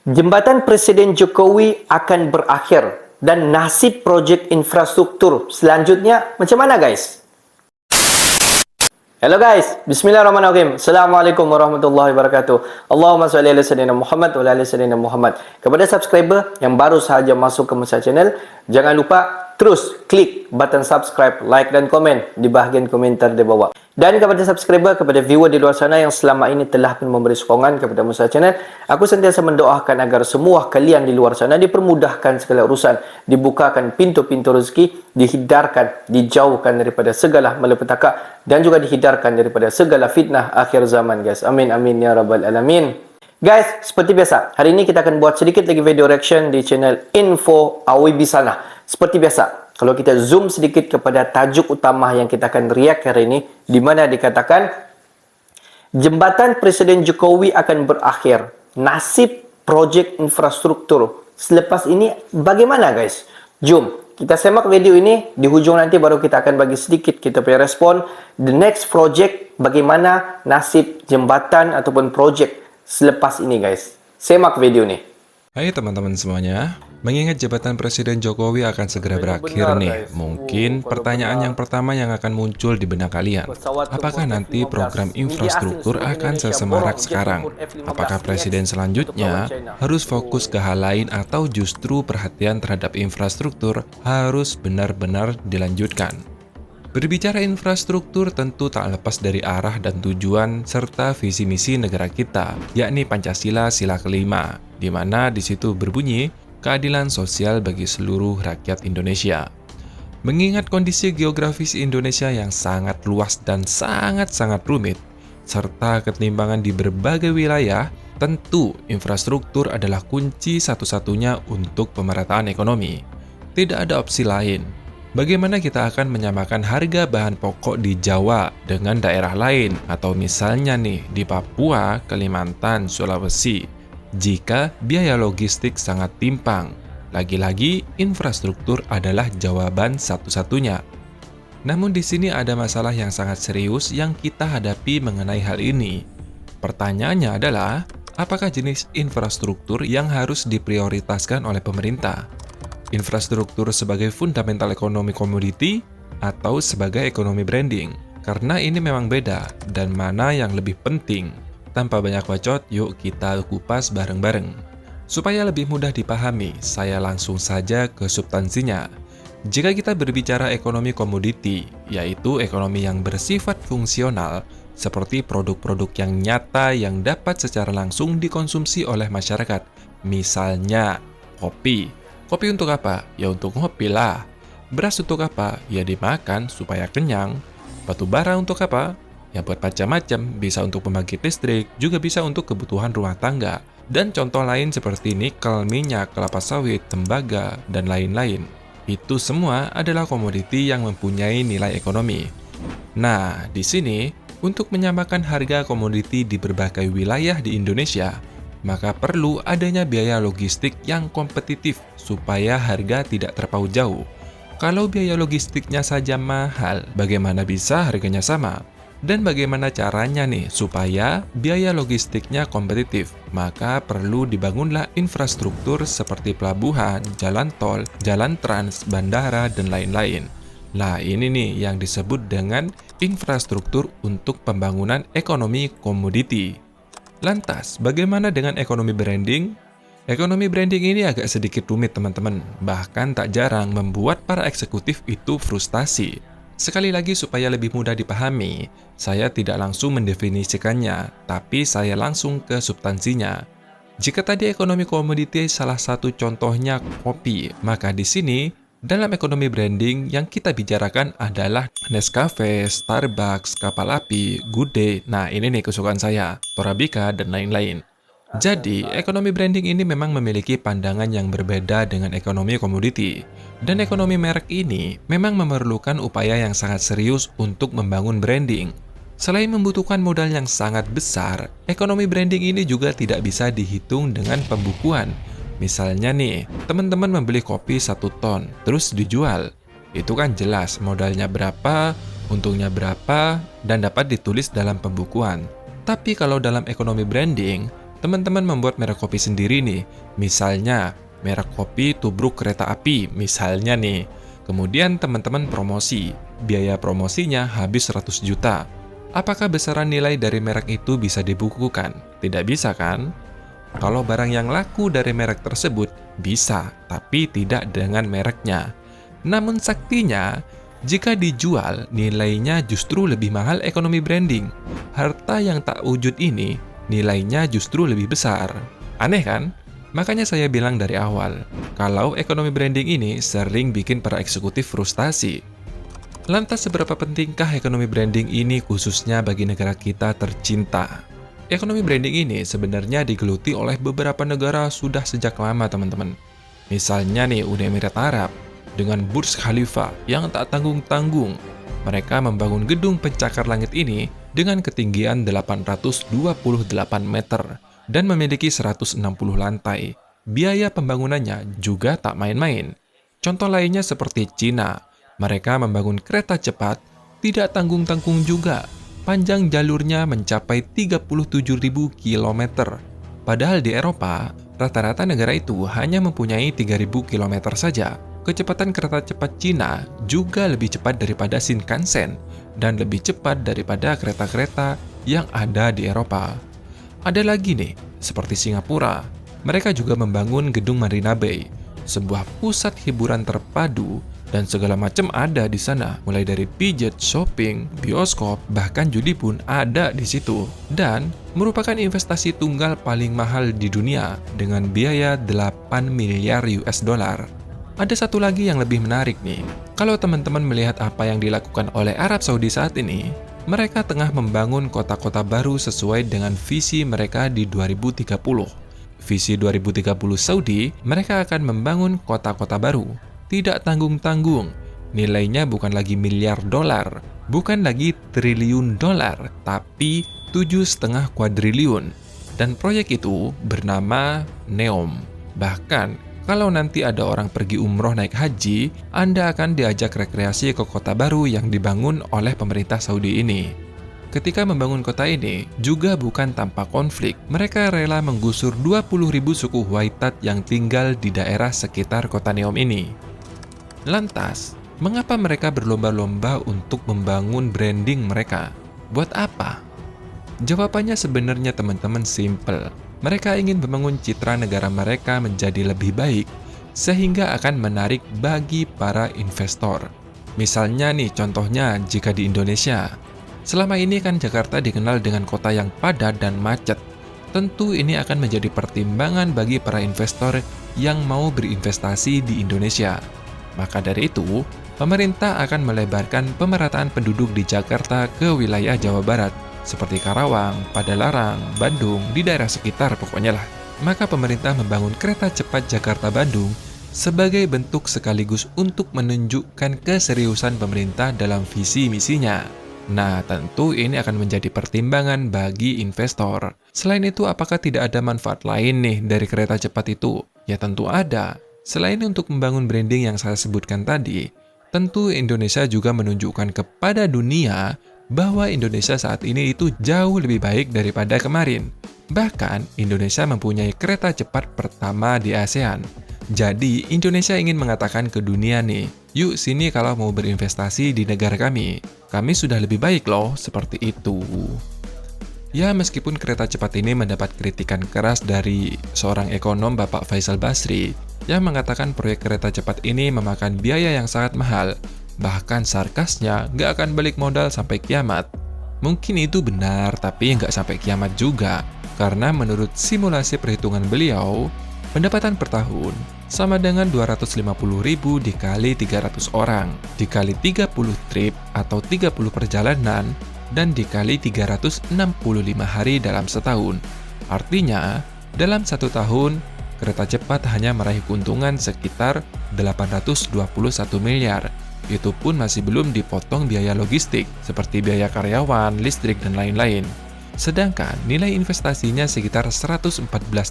Jembatan Presiden Jokowi akan berakhir dan nasib projek infrastruktur selanjutnya macam mana guys? Hello guys, bismillahirrahmanirrahim. Assalamualaikum warahmatullahi wabarakatuh. Allahumma salli ala sayyidina Muhammad wa ala ali sayyidina Muhammad. Kepada subscriber yang baru sahaja masuk ke Musa Channel, jangan lupa terus klik button subscribe, like dan komen di bahagian komentar di bawah. Dan kepada subscriber, kepada viewer di luar sana yang selama ini telah pun memberi sokongan kepada Musa Channel, aku sentiasa mendoakan agar semua kalian di luar sana dipermudahkan segala urusan, dibukakan pintu-pintu rezeki, dihindarkan, dijauhkan daripada segala malapetaka dan juga dihindarkan daripada segala fitnah akhir zaman guys. Amin amin ya rabbal alamin. Guys, seperti biasa, hari ini kita akan buat sedikit lagi video reaction di channel Info Awi Sana. Seperti biasa, kalau kita zoom sedikit kepada tajuk utama yang kita akan react hari ini, di mana dikatakan jembatan Presiden Jokowi akan berakhir. Nasib projek infrastruktur selepas ini bagaimana guys? Jom kita semak video ini, di hujung nanti baru kita akan bagi sedikit kita punya respon. The next project, bagaimana nasib jembatan ataupun projek selepas ini guys. Semak video nih. Hai teman-teman semuanya, mengingat jabatan Presiden Jokowi akan segera berakhir nih, mungkin pertanyaan yang pertama yang akan muncul di benak kalian, apakah nanti program infrastruktur akan sesemarak sekarang? Apakah Presiden selanjutnya harus fokus ke hal lain atau justru perhatian terhadap infrastruktur harus benar-benar dilanjutkan? Berbicara infrastruktur tentu tak lepas dari arah dan tujuan serta visi misi negara kita, yakni Pancasila Sila kelima, di mana di situ berbunyi keadilan sosial bagi seluruh rakyat Indonesia. Mengingat kondisi geografis Indonesia yang sangat luas dan sangat-sangat rumit, serta ketimpangan di berbagai wilayah, tentu infrastruktur adalah kunci satu-satunya untuk pemerataan ekonomi. Tidak ada opsi lain. Bagaimana kita akan menyamakan harga bahan pokok di Jawa dengan daerah lain, atau misalnya nih di Papua, Kalimantan, Sulawesi, jika biaya logistik sangat timpang? Lagi-lagi, infrastruktur adalah jawaban satu-satunya. Namun di sini ada masalah yang sangat serius yang kita hadapi mengenai hal ini. Pertanyaannya adalah, apakah jenis infrastruktur yang harus diprioritaskan oleh pemerintah? Infrastruktur sebagai fundamental ekonomi komoditi atau sebagai ekonomi branding? Karena ini memang beda, dan mana yang lebih penting? Tanpa banyak bacot, yuk kita kupas bareng-bareng. Supaya lebih mudah dipahami, saya langsung saja ke substansinya. Jika kita berbicara ekonomi komoditi, yaitu ekonomi yang bersifat fungsional, seperti produk-produk yang nyata yang dapat secara langsung dikonsumsi oleh masyarakat. Misalnya, kopi. Kopi untuk apa? Ya untuk ngopi lah. Beras untuk apa? Ya dimakan supaya kenyang. Batu bara untuk apa? Ya buat macam-macam, bisa untuk pembangkit listrik, juga bisa untuk kebutuhan rumah tangga. Dan contoh lain seperti nikel, minyak, kelapa sawit, tembaga, dan lain-lain. Itu semua adalah komoditi yang mempunyai nilai ekonomi. Nah, di sini, untuk menyamakan harga komoditi di berbagai wilayah di Indonesia, maka perlu adanya biaya logistik yang kompetitif supaya harga tidak terpaut jauh. Kalau biaya logistiknya saja mahal, bagaimana bisa harganya sama? Dan bagaimana caranya nih supaya biaya logistiknya kompetitif? Maka perlu dibangunlah infrastruktur seperti pelabuhan, jalan tol, jalan trans, bandara, dan lain-lain. Nah, ini nih yang disebut dengan infrastruktur untuk pembangunan ekonomi komoditi. Lantas, bagaimana dengan ekonomi branding? Ekonomi branding ini agak sedikit rumit teman-teman, bahkan tak jarang membuat para eksekutif itu frustasi. Sekali lagi supaya lebih mudah dipahami, saya tidak langsung mendefinisikannya, tapi saya langsung ke substansinya. Jika tadi ekonomi komoditi salah satu contohnya kopi, maka di sini dalam ekonomi branding yang kita bicarakan adalah Nescafe, Starbucks, Kapal Api, Good Day. Nah, ini nih kesukaan saya, Torabika, dan lain-lain. Jadi, ekonomi branding ini memang memiliki pandangan yang berbeda dengan ekonomi komoditi. Dan ekonomi merek ini memang memerlukan upaya yang sangat serius untuk membangun branding. Selain membutuhkan modal yang sangat besar, ekonomi branding ini juga tidak bisa dihitung dengan pembukuan. Misalnya nih, teman-teman membeli kopi 1 ton, terus dijual. Itu kan jelas modalnya berapa, untungnya berapa, dan dapat ditulis dalam pembukuan. Tapi kalau dalam ekonomi branding, Teman-teman membuat merek kopi sendiri nih, misalnya merek kopi tubruk kereta api, misalnya nih. Kemudian teman-teman promosi, biaya promosinya habis 100 juta. Apakah besaran nilai dari merek itu bisa dibukukan? Tidak bisa kan? Kalau barang yang laku dari merek tersebut, bisa, tapi tidak dengan mereknya. Namun saktinya, jika dijual, nilainya justru lebih mahal ekonomi branding. Harta yang tak wujud ini, nilainya justru lebih besar. Aneh kan? Makanya saya bilang dari awal, kalau ekonomi branding ini sering bikin para eksekutif frustasi. Lantas seberapa pentingkah ekonomi branding ini khususnya bagi negara kita tercinta? Ekonomi branding ini sebenarnya digeluti oleh beberapa negara sudah sejak lama, teman-teman. Misalnya nih Uni Emirat Arab, dengan Burj Khalifa yang tak tanggung-tanggung. Mereka membangun gedung pencakar langit ini dengan ketinggian 828 meter dan memiliki 160 lantai. Biaya pembangunannya juga tak main-main. Contoh lainnya seperti Cina. Mereka membangun kereta cepat, tidak tanggung-tanggung juga. Panjang jalurnya mencapai 37.000 km. Padahal di Eropa, rata-rata negara itu hanya mempunyai 3.000 km saja. Kecepatan kereta cepat Cina juga lebih cepat daripada Shinkansen dan lebih cepat daripada kereta-kereta yang ada di Eropa. Ada lagi nih, seperti Singapura. Mereka juga membangun gedung Marina Bay, sebuah pusat hiburan terpadu dan segala macam ada di sana, mulai dari pijat, shopping, bioskop, bahkan judi pun ada di situ. Dan merupakan investasi tunggal paling mahal di dunia dengan biaya 8 miliar US dollar. Ada satu lagi yang lebih menarik nih. Kalau teman-teman melihat apa yang dilakukan oleh Arab Saudi saat ini, mereka tengah membangun kota-kota baru sesuai dengan visi mereka di 2030. Visi 2030 Saudi, mereka akan membangun kota-kota baru. Tidak tanggung-tanggung. Nilainya bukan lagi miliar dolar, bukan lagi triliun dolar, tapi 7,5 kuadriliun. Dan proyek itu bernama NEOM. Bahkan, kalau nanti ada orang pergi umroh naik haji, Anda akan diajak rekreasi ke kota baru yang dibangun oleh pemerintah Saudi ini. Ketika membangun kota ini, juga bukan tanpa konflik. Mereka rela menggusur 20.000 suku Huaitat yang tinggal di daerah sekitar kota Neom ini. Lantas, mengapa mereka berlomba-lomba untuk membangun branding mereka? Buat apa? Jawabannya sebenarnya teman-teman simple. Mereka ingin membangun citra negara mereka menjadi lebih baik, sehingga akan menarik bagi para investor. Misalnya nih, contohnya jika di Indonesia. Selama ini kan Jakarta dikenal dengan kota yang padat dan macet. Tentu ini akan menjadi pertimbangan bagi para investor yang mau berinvestasi di Indonesia. Maka dari itu, pemerintah akan melebarkan pemerataan penduduk di Jakarta ke wilayah Jawa Barat, seperti Karawang, Padalarang, Bandung, di daerah sekitar pokoknya lah. Maka pemerintah membangun kereta cepat Jakarta-Bandung sebagai bentuk sekaligus untuk menunjukkan keseriusan pemerintah dalam visi misinya. Nah, tentu ini akan menjadi pertimbangan bagi investor. Selain itu, apakah tidak ada manfaat lain nih dari kereta cepat itu? Ya tentu ada. Selain untuk membangun branding yang saya sebutkan tadi, tentu Indonesia juga menunjukkan kepada dunia bahwa Indonesia saat ini itu jauh lebih baik daripada kemarin. Bahkan, Indonesia mempunyai kereta cepat pertama di ASEAN. Jadi, Indonesia ingin mengatakan ke dunia nih, yuk sini kalau mau berinvestasi di negara kami. Kami sudah lebih baik loh, seperti itu. Ya, meskipun kereta cepat ini mendapat kritikan keras dari seorang ekonom Bapak Faisal Basri, yang mengatakan proyek kereta cepat ini memakan biaya yang sangat mahal. Bahkan sarkasnya nggak akan balik modal sampai kiamat. Mungkin itu benar, tapi nggak sampai kiamat juga. Karena menurut simulasi perhitungan beliau, pendapatan per tahun sama dengan 250.000 dikali 300 orang, dikali 30 trip atau 30 perjalanan, dan dikali 365 hari dalam setahun. Artinya, dalam satu tahun, kereta cepat hanya meraih keuntungan sekitar 821 miliar. Itu pun masih belum dipotong biaya logistik, seperti biaya karyawan, listrik, dan lain-lain. Sedangkan nilai investasinya sekitar 114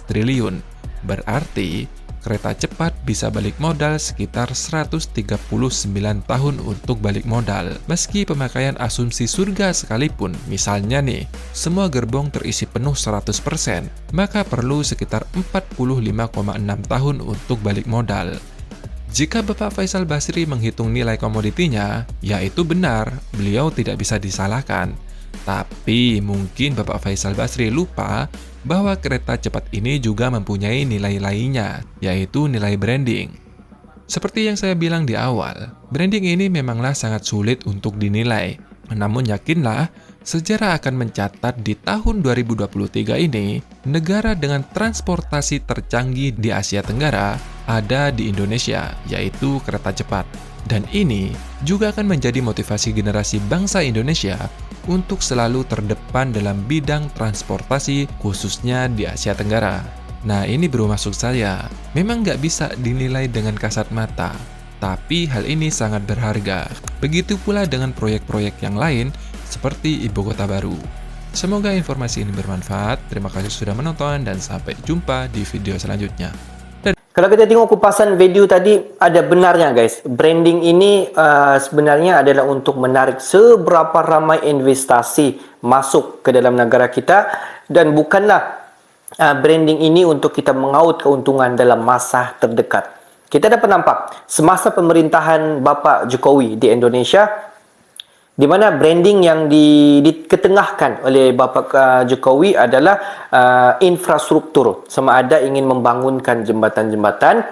triliun. Berarti, kereta cepat bisa balik modal sekitar 139 tahun untuk balik modal. Meski pemakaian asumsi surga sekalipun, misalnya nih, semua gerbong terisi penuh 100%, maka perlu sekitar 45,6 tahun untuk balik modal. Jika Bapak Faisal Basri menghitung nilai komoditinya, ya itu benar, beliau tidak bisa disalahkan. Tapi mungkin Bapak Faisal Basri lupa bahwa kereta cepat ini juga mempunyai nilai lainnya, yaitu nilai branding. Seperti yang saya bilang di awal, branding ini memanglah sangat sulit untuk dinilai. Namun yakinlah, sejarah akan mencatat di tahun 2023 ini, negara dengan transportasi tercanggih di Asia Tenggara ada di Indonesia, yaitu kereta cepat. Dan ini juga akan menjadi motivasi generasi bangsa Indonesia untuk selalu terdepan dalam bidang transportasi, khususnya di Asia Tenggara. Nah, ini bro, maksud saya, memang nggak bisa dinilai dengan kasat mata, tapi hal ini sangat berharga. Begitu pula dengan proyek-proyek yang lain, seperti Ibu Kota Baru. Semoga informasi ini bermanfaat. Terima kasih sudah menonton dan sampai jumpa di video selanjutnya. Kalau kita tengok kupasan video tadi, ada benarnya guys. Branding ini sebenarnya adalah untuk menarik seberapa ramai investasi masuk ke dalam negara kita, dan bukanlah branding ini untuk kita mengaut keuntungan dalam masa terdekat. Kita dapat nampak semasa pemerintahan Bapak Jokowi di Indonesia, di mana branding yang diketengahkan oleh Bapak Jokowi adalah infrastruktur, sama ada ingin membangunkan jembatan-jembatan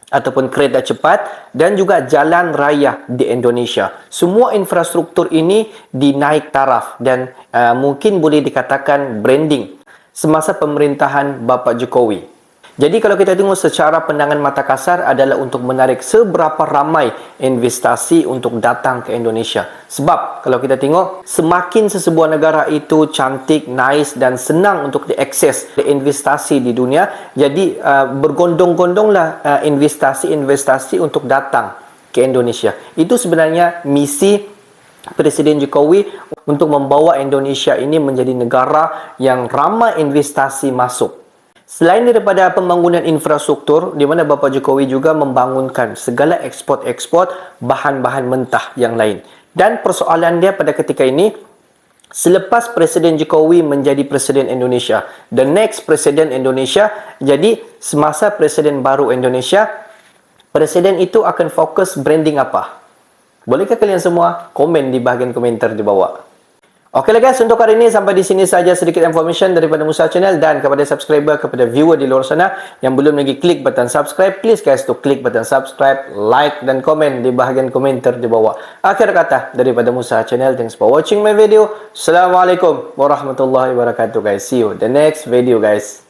ataupun kereta cepat dan juga jalan raya di Indonesia. Semua infrastruktur ini dinaik taraf dan mungkin boleh dikatakan branding semasa pemerintahan Bapak Jokowi. Jadi kalau kita tengok secara pandangan mata kasar adalah untuk menarik seberapa ramai investasi untuk datang ke Indonesia. Sebab kalau kita tengok, semakin sesebuah negara itu cantik, nice dan senang untuk diakses investasi di dunia, jadi bergondong-gondonglah investasi-investasi untuk datang ke Indonesia. Itu sebenarnya misi Presiden Jokowi untuk membawa Indonesia ini menjadi negara yang ramai investasi masuk. Selain daripada pembangunan infrastruktur, di mana Bapak Jokowi juga membangunkan segala ekspor-ekspor bahan-bahan mentah yang lain. Dan persoalan dia pada ketika ini, selepas Presiden Jokowi menjadi Presiden Indonesia, the next Presiden Indonesia, jadi semasa Presiden baru Indonesia, Presiden itu akan fokus branding apa? Bolehkah kalian semua komen di bahagian komentar di bawah? Okeylah guys, untuk hari ini sampai di sini saja sedikit information daripada Musa Channel, dan kepada subscriber, kepada viewer di luar sana yang belum lagi klik button subscribe, please guys to klik button subscribe, like dan komen di bahagian komentar di bawah. Akhir kata daripada Musa Channel, thanks for watching my video. Assalamualaikum warahmatullahi wabarakatuh guys. See you the next video guys.